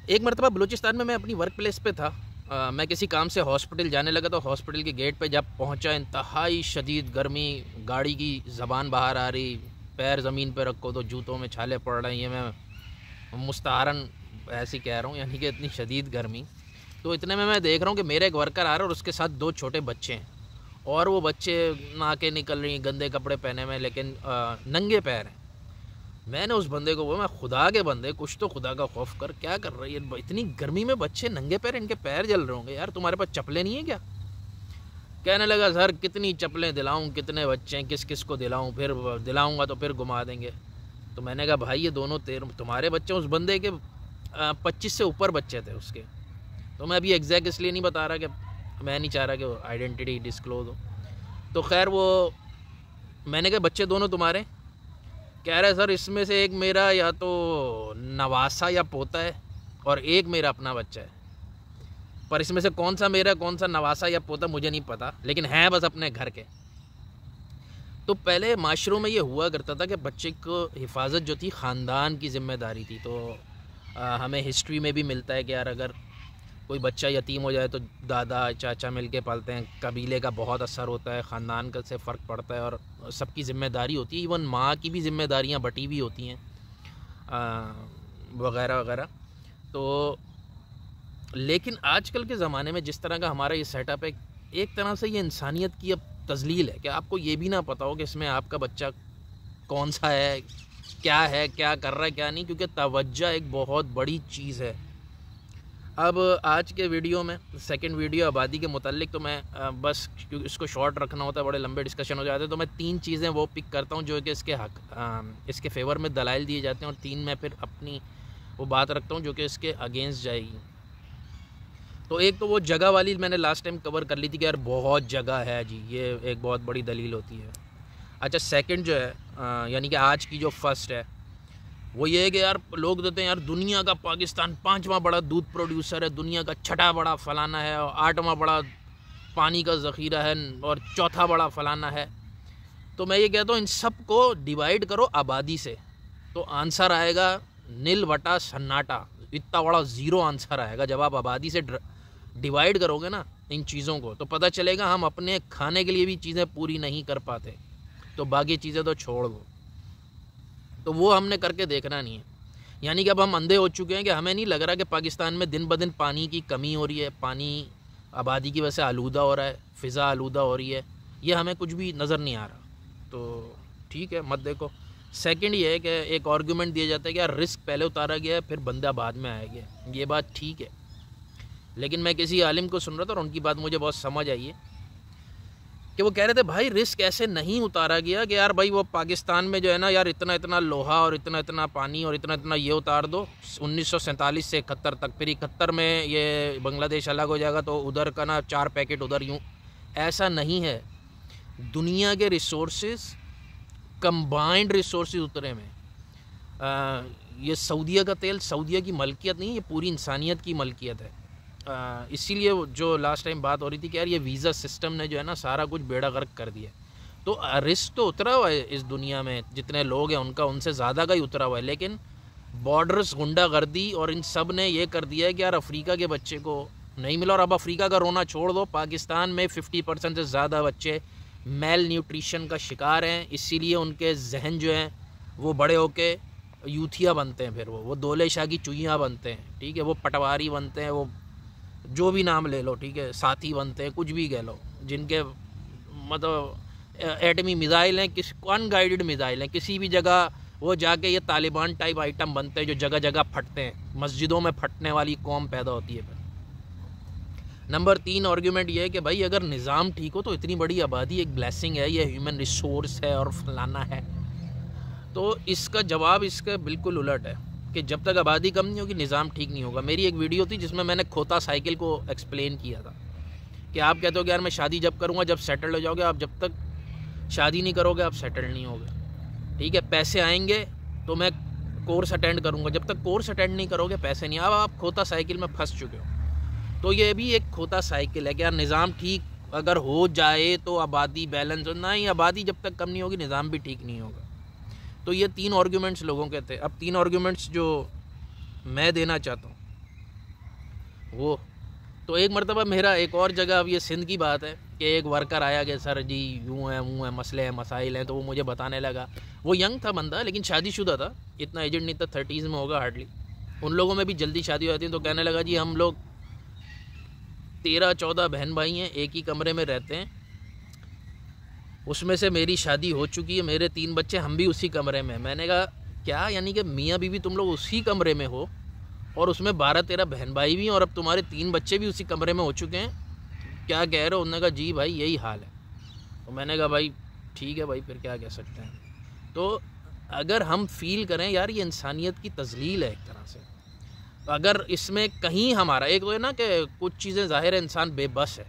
एक मरतबा बलूचिस्तान में मैं अपनी वर्क प्लेस पे था। मैं किसी काम से हॉस्पिटल जाने लगा तो हॉस्पिटल के गेट पे जब पहुंचा, इंतहाई शदीद गर्मी, गाड़ी की ज़बान बाहर आ रही, पैर ज़मीन पे रखो तो जूतों में छाले पड़ रहे हैं। ये मैं मुस्तारन ऐसे कह रहा हूँ, यानी कि इतनी शदीद गर्मी। तो इतने में मैं देख रहा हूँ कि मेरा एक वर्कर आ रहा है और उसके साथ दो छोटे बच्चे हैं, और वो बच्चे नाकें निकल रही, गंदे कपड़े पहने हुए, लेकिन नंगे पैर हैं। मैंने उस बंदे को बोला, मैं खुदा के बंदे, कुछ तो खुदा का खौफ कर, क्या कर रही है, इतनी गर्मी में बच्चे नंगे पैर, इनके पैर जल रहे होंगे यार, तुम्हारे पास चप्पलें नहीं है क्या? कहने लगा, सर कितनी चप्पलें दिलाऊं, कितने बच्चे हैं, किस किस को दिलाऊं, फिर दिलाऊंगा तो फिर घुमा देंगे। तो मैंने कहा, भाई ये दोनों तुम्हारे बच्चे, उस बंदे के 25 से ऊपर बच्चे थे उसके। तो मैं अभी एग्जैक्ट इसलिए नहीं बता रहा कि मैं नहीं चाह रहा कि आइडेंटिटी डिस्क्लोज हो। तो खैर वो, मैंने कहा बच्चे दोनों तुम्हारे? कह रहे सर इसमें से एक मेरा या तो नवासा या पोता है और एक मेरा अपना बच्चा है, पर इसमें से कौन सा मेरा कौन सा नवासा या पोता मुझे नहीं पता, लेकिन हैं बस अपने घर के। तो पहले माशरों में ये हुआ करता था कि बच्चे को हिफाजत जो थी ख़ानदान की ज़िम्मेदारी थी। तो हमें हिस्ट्री में भी मिलता है कि यार अगर कोई बच्चा यतीम हो जाए तो दादा चाचा मिल के पालते हैं, कबीले का बहुत असर होता है, ख़ानदान का से फ़र्क पड़ता है और सबकी ज़िम्मेदारी होती है। इवन माँ की भी ज़िम्मेदारियाँ बटी हुई होती हैं वगैरह वगैरह। तो लेकिन आजकल के ज़माने में जिस तरह का हमारा ये सेटअप है, एक तरह से ये इंसानियत की अब तज़लील है कि आपको ये भी ना पता हो कि इसमें आपका बच्चा कौन सा है, क्या कर रहा है, क्या नहीं, क्योंकि तवज्जो एक बहुत बड़ी चीज़ है। अब आज के वीडियो में सेकंड वीडियो आबादी के मुतालिक, तो मैं बस क्योंकि इसको शॉर्ट रखना होता है, बड़े लंबे डिस्कशन हो जाते हैं, तो मैं 3 चीज़ें वो पिक करता हूँ जो कि इसके फेवर में दलाइल दिए जाते हैं, और 3 मैं फिर अपनी वो बात रखता हूँ जो कि इसके अगेंस्ट जाएगी। तो एक तो वो जगह वाली मैंने लास्ट टाइम कवर कर ली थी कि यार बहुत जगह है जी, ये एक बहुत बड़ी दलील होती है। अच्छा, सेकंड जो है यानी कि आज की जो फर्स्ट है वो ये है कि यार लोग देते हैं यार दुनिया का पाकिस्तान 5वां बड़ा दूध प्रोड्यूसर है, दुनिया का 6ठा बड़ा फलाना है, और 8वां बड़ा पानी का ज़ख़ीरा है, और 4था बड़ा फलाना है। तो मैं ये कहता हूँ इन सब को डिवाइड करो आबादी से, तो आंसर आएगा नील वटा सन्नाटा, इतना बड़ा ज़ीरो आंसर आएगा। जब आप आबादी से डिवाइड करोगे ना इन चीज़ों को, तो पता चलेगा हम अपने खाने के लिए भी चीज़ें पूरी नहीं कर पाते, तो बाकी चीज़ें तो छोड़ दो। तो वो हमने करके देखना नहीं है। यानी कि अब हम अंधे हो चुके हैं कि हमें नहीं लग रहा कि पाकिस्तान में दिन ब दिन पानी की कमी हो रही है, पानी आबादी की वजह से आलूदा हो रहा है, फ़िज़ा आलूदा हो रही है, ये हमें कुछ भी नज़र नहीं आ रहा। तो ठीक है, मत देखो। सेकंड ये है कि एक आर्गूमेंट दिया जाता है कि यार रिस्क पहले उतारा गया है फिर बंदा बाद में आया गया। ये बात ठीक है, लेकिन मैं किसी आलिम को सुन रहा था और उनकी बात मुझे बहुत समझ आई है कि वो कह रहे थे भाई रिस्क ऐसे नहीं उतारा गया कि यार भाई वो पाकिस्तान में जो है ना यार इतना इतना लोहा और इतना इतना पानी और इतना इतना ये उतार दो 1947 से 71 तक, फिर 71 में ये बांग्लादेश अलग हो जाएगा तो उधर का ना 4 पैकेट उधर, यूँ ऐसा नहीं है। दुनिया के रिसोर्सेज, कंबाइंड रिसोर्सेज उतरे में। ये सऊदीया का तेल सऊदीया की मलकियत नहीं है, ये पूरी इंसानियत की मलकियत है। इसीलिए जो लास्ट टाइम बात हो रही थी कि यार ये वीज़ा सिस्टम ने जो है ना सारा कुछ बेड़ा गर्क कर दिया। तो रिस्क तो उतरा हुआ है इस दुनिया में, जितने लोग हैं उनका उनसे ज़्यादा का ही उतरा हुआ है, लेकिन बॉर्डर्स गुंडागर्दी और इन सब ने ये कर दिया है कि यार अफ्रीका के बच्चे को नहीं मिला। और अब अफ्रीका का रोना छोड़ दो, पाकिस्तान में 50% से ज़्यादा बच्चे मेल न्यूट्रिशन का शिकार हैं, इसीलिए उनके जहन जो हैं वो बड़े होके यूथिया बनते हैं, फिर वो दोले शाह की चुहियाँ बनते हैं, ठीक है, वो पटवारी बनते हैं, वो जो भी नाम ले लो, ठीक है, साथी बनते हैं, कुछ भी कह लो, जिनके मतलब एटमी मिज़ाइल हैं, किस अनगाइडेड मिज़ाइल हैं, किसी भी जगह वो जाके ये तालिबान टाइप आइटम बनते हैं जो जगह जगह फटते हैं, मस्जिदों में फटने वाली कौम पैदा होती है। नंबर 3 आर्ग्यूमेंट ये है कि भाई अगर निज़ाम ठीक हो तो इतनी बड़ी आबादी एक ब्लेसिंग है, ये ह्यूमन रिसोर्स है और फलाना है। तो इसका जवाब इसका बिल्कुल उलट है कि जब तक आबादी कम नहीं होगी निज़ाम ठीक नहीं होगा। मेरी एक वीडियो थी जिसमें मैंने खोता साइकिल को एक्सप्लेन किया था कि आप कहते हो कि यार मैं शादी जब करूँगा जब सेटल हो जाओगे, आप जब तक शादी नहीं करोगे आप सेटल नहीं होगे, ठीक है। पैसे आएंगे तो मैं कोर्स अटेंड करूँगा, जब तक कोर्स अटेंड नहीं करोगे पैसे नहीं। अब आप खोता साइकिल में फंस चुके हो। तो ये भी एक खोता साइकिल है कि यार निज़ाम ठीक अगर हो जाए तो आबादी बैलेंस, ना ही आबादी जब तक कम नहीं होगी निज़ाम भी ठीक नहीं होगा। तो ये 3 आर्ग्यूमेंट्स लोगों के थे। अब 3 आर्ग्यूमेंट्स जो मैं देना चाहता हूँ वो तो एक मरतबा मेरा एक और जगह, अब ये सिंध की बात है, कि एक वर्कर आया कि सर जी यूँ है वो है, मसले हैं मसाइल हैं, तो वो मुझे बताने लगा। वो यंग था बंदा, लेकिन शादीशुदा था, इतना एजेड नहीं था, 30s में होगा हार्डली। उन लोगों में भी जल्दी शादी हो जाती है। तो कहने लगा जी हम लोग 13-14 बहन भाई हैं, एक ही कमरे में रहते हैं, उसमें से मेरी शादी हो चुकी है, मेरे 3 बच्चे, हम भी उसी कमरे में। मैंने कहा क्या, यानी कि मियाँ बीवी तुम लोग उसी कमरे में हो और उसमें 12-13 बहन भाई भी हैं और अब तुम्हारे 3 बच्चे भी उसी कमरे में हो चुके हैं, क्या कह रहे हो? उन्होंने कहा जी भाई यही हाल है। तो मैंने कहा भाई ठीक है भाई, फिर क्या कह सकते हैं। तो अगर हम फील करें यार ये इंसानियत की तजलील है एक तरह से, अगर इसमें कहीं हमारा एक तो है ना कि कुछ चीज़ें ज़ाहिर है इंसान बेबस है,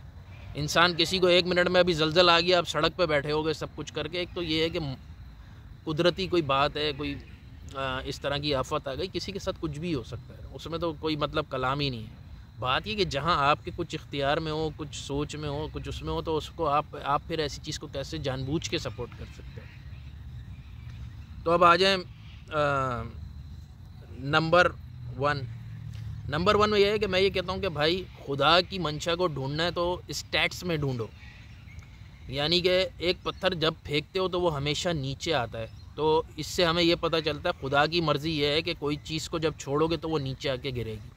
इंसान किसी को 1 मिनट में अभी जलजल आ गया, आप सड़क पे बैठे होगे सब कुछ करके। एक तो ये है कि कुदरती कोई बात है, कोई इस तरह की आफत आ गई, किसी के साथ कुछ भी हो सकता है, उसमें तो कोई मतलब कलाम ही नहीं है। बात ये कि जहाँ आपके कुछ इख्तियार में हो, कुछ सोच में हो, कुछ उसमें हो, तो उसको आप फिर ऐसी चीज़ को कैसे जानबूझ के सपोर्ट कर सकते हो। तो अब आ जाए नंबर वन ये है कि मैं ये कहता हूँ कि भाई खुदा की मंशा को ढूंढना है तो स्टैट्स में ढूंढो। यानी कि एक पत्थर जब फेंकते हो तो वो हमेशा नीचे आता है, तो इससे हमें ये पता चलता है खुदा की मर्ज़ी ये है कि कोई चीज़ को जब छोड़ोगे तो वो नीचे आके गिरेगी।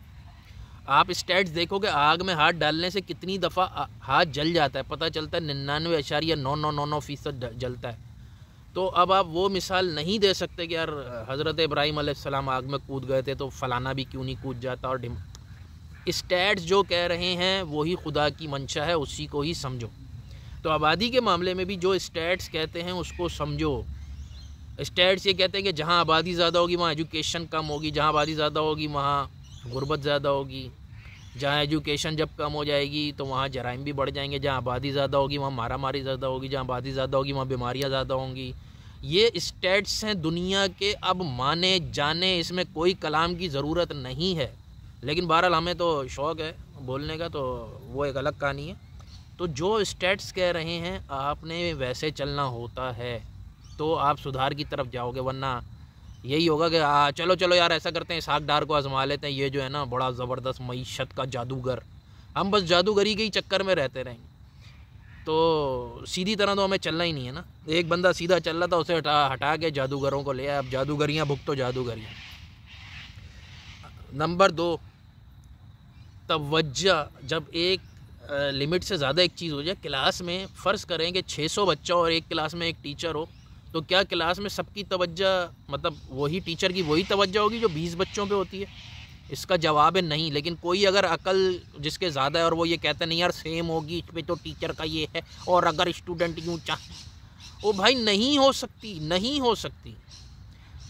आप स्टैट्स देखोगे, आग में हाथ डालने से कितनी दफ़ा हाथ जल जाता है, पता चलता है 99.9999% जलता है। तो अब आप वो मिसाल नहीं दे सकते कि यार हज़रत इब्राहीम अलैहिस्सलाम आग में कूद गए थे तो फ़लाना भी क्यों नहीं कूद जाता। और स्टैट्स जो कह रहे हैं वही खुदा की मंशा है, उसी को ही समझो। तो आबादी के मामले में भी जो स्टैट्स कहते हैं उसको समझो। स्टैट्स ये कहते हैं कि जहाँ आबादी ज़्यादा होगी वहाँ एजुकेशन कम होगी, जहाँ आबादी ज़्यादा होगी वहाँ गुर्बत ज़्यादा होगी, जहाँ एजुकेशन जब कम हो जाएगी तो वहाँ जराइम भी बढ़ जाएंगे, जहाँ आबादी ज़्यादा होगी वहाँ मारा मारी ज़्यादा होगी, जहाँ आबादी ज़्यादा होगी वहाँ बीमारियाँ ज़्यादा होंगी। ये स्टैट्स हैं दुनिया के, अब माने जाने, इसमें कोई कलाम की ज़रूरत नहीं है। लेकिन बहरहाल हमें तो शौक़ है बोलने का, तो वो एक अलग कहानी है। तो जो स्टैट्स कह रहे हैं आपने वैसे चलना होता है तो आप सुधार की तरफ जाओगे, वरना यही होगा कि चलो चलो यार ऐसा करते हैं इसहाक डार को आजमा लेते हैं, ये जो है ना बड़ा ज़बरदस्त मईशत का जादूगर, हम बस जादूगरी के ही चक्कर में रहते रहेंगे। तो सीधी तरह तो हमें चलना ही नहीं है ना। एक बंदा सीधा चल रहा था, उसे हटा के जादूगरों को ले आया, अब जादूगरियाँ भुगतो जादूगरियाँ। नंबर 2, तवज्जो। जब एक लिमिट से ज़्यादा एक चीज़ हो जाए, क्लास में फ़र्ज़ करें कि 600 बच्चा और एक क्लास में एक टीचर हो, तो क्या क्लास में सबकी तवज्जो मतलब वही टीचर की वही तवज्जो होगी जो 20 बच्चों पे होती है? इसका जवाब है नहीं। लेकिन कोई अगर अकल जिसके ज़्यादा है और वो ये कहते नहीं यार सेम होगी, इस पर तो टीचर का ये है, और अगर स्टूडेंट यूँ चाहे, वो भाई नहीं हो सकती, नहीं हो सकती।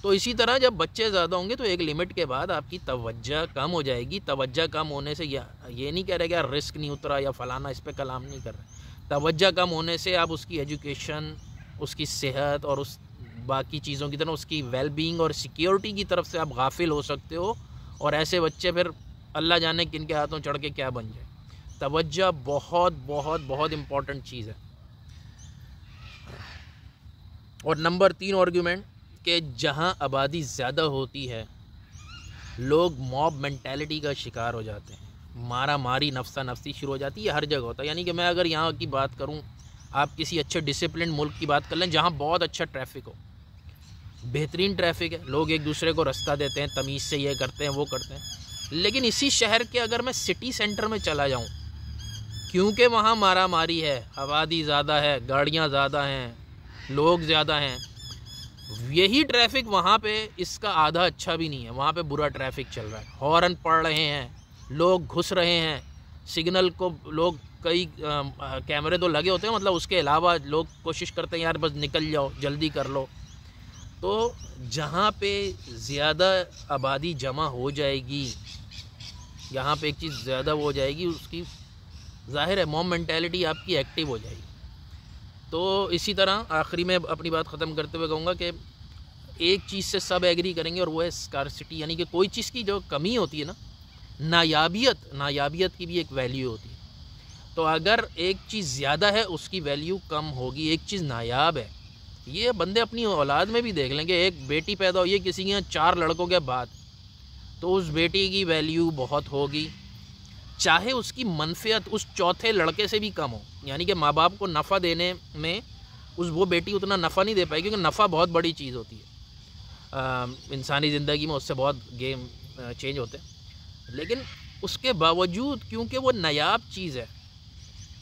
तो इसी तरह जब बच्चे ज़्यादा होंगे तो एक लिमिट के बाद आपकी तवज्जो कम हो जाएगी। तवज्जो कम होने से ये नहीं कह रहे कि यार रिस्क नहीं उतरा या फ़लाना, इस पर कलाम नहीं कर रहे। तवज्जो कम होने से आप उसकी एजुकेशन, उसकी सेहत और उस बाकी चीज़ों की तरफ, उसकी वेलबींग और सिक्योरिटी की तरफ से आप गाफिल हो सकते हो, और ऐसे बच्चे फिर अल्लाह जाने किन के हाथों चढ़ के क्या बन जाए। तवज्जो बहुत बहुत बहुत इम्पॉर्टेंट चीज़ है। और नंबर 3 आर्गुमेंट कि जहाँ आबादी ज़्यादा होती है लोग मॉब मेंटालिटी का शिकार हो जाते हैं, मारा मारी नफ्सा नफ्सी शुरू हो जाती है, हर जगह होता है। यानी कि मैं अगर यहाँ की बात करूँ, आप किसी अच्छे डिसिप्लिन मुल्क की बात कर लें जहाँ बहुत अच्छा ट्रैफिक हो, बेहतरीन ट्रैफिक है, लोग एक दूसरे को रास्ता देते हैं, तमीज़ से ये करते हैं वो करते हैं। लेकिन इसी शहर के अगर मैं सिटी सेंटर में चला जाऊँ, क्योंकि वहाँ मारा मारी है, आबादी ज़्यादा है, गाड़ियाँ ज़्यादा हैं, लोग ज़्यादा हैं, यही ट्रैफिक वहाँ पे इसका आधा अच्छा भी नहीं है, वहाँ पे बुरा ट्रैफिक चल रहा है, हॉर्न पड़ रहे हैं, लोग घुस रहे हैं, सिग्नल को लोग कई कैमरे तो लगे होते हैं, मतलब उसके अलावा लोग कोशिश करते हैं यार बस निकल जाओ, जल्दी कर लो। तो जहाँ पे ज़्यादा आबादी जमा हो जाएगी, यहाँ पे एक चीज़ ज़्यादा हो जाएगी, उसकी ज़ाहिर है मॉब मेंटालिटी आपकी एक्टिव हो जाएगी। तो इसी तरह आखिरी में अपनी बात ख़त्म करते हुए कहूँगा कि एक चीज़ से सब एग्री करेंगे और वो है स्कार्सिटी, यानी कि कोई चीज़ की जो कमी होती है ना, नायाबियत की भी एक वैल्यू होती है। तो अगर एक चीज़ ज़्यादा है उसकी वैल्यू कम होगी, एक चीज़ नायाब है, ये बंदे अपनी औलाद में भी देख लेंगे। एक बेटी पैदा हुई है किसी के यहाँ 4 लड़कों के बाद, तो उस बेटी की वैल्यू बहुत होगी, चाहे उसकी मनफियत उस चौथे लड़के से भी कम हो। यानी कि माँ बाप को नफ़ा देने में वो बेटी उतना नफ़ा नहीं दे पाई, क्योंकि नफ़ा बहुत बड़ी चीज़ होती है इंसानी ज़िंदगी में, उससे बहुत गेम चेंज होते हैं। लेकिन उसके बावजूद क्योंकि वो नायाब चीज़ है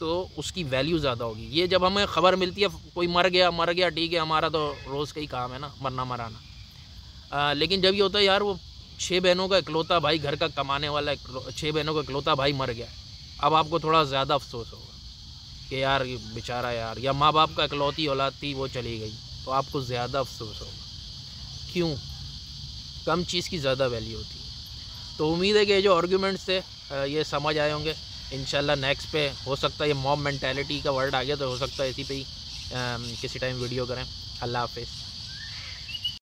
तो उसकी वैल्यू ज़्यादा होगी। ये जब हमें ख़बर मिलती है कोई मर गया ठीक है, हमारा तो रोज़ का ही काम है ना मरना मराना। लेकिन जब ये होता है यार वो 6 बहनों का इकलौता भाई, घर का कमाने वाला 6 बहनों का इकलौता भाई मर गया, अब आपको थोड़ा ज़्यादा अफसोस होगा कि यार ये बेचारा यार, या माँ बाप का इकलौती औलाद थी वो चली गई, तो आपको ज़्यादा अफसोस होगा। क्यों? कम चीज़ की ज़्यादा वैल्यू होती है। तो उम्मीद है कि ये जो आर्गूमेंट्स थे ये समझ आए होंगे। इंशाल्लाह नेक्स्ट पे हो सकता है ये मॉब मेंटालिटी का वर्ड आ गया तो हो सकता है इसी पे ही किसी टाइम वीडियो करें। अल्लाह हाफ़िज़।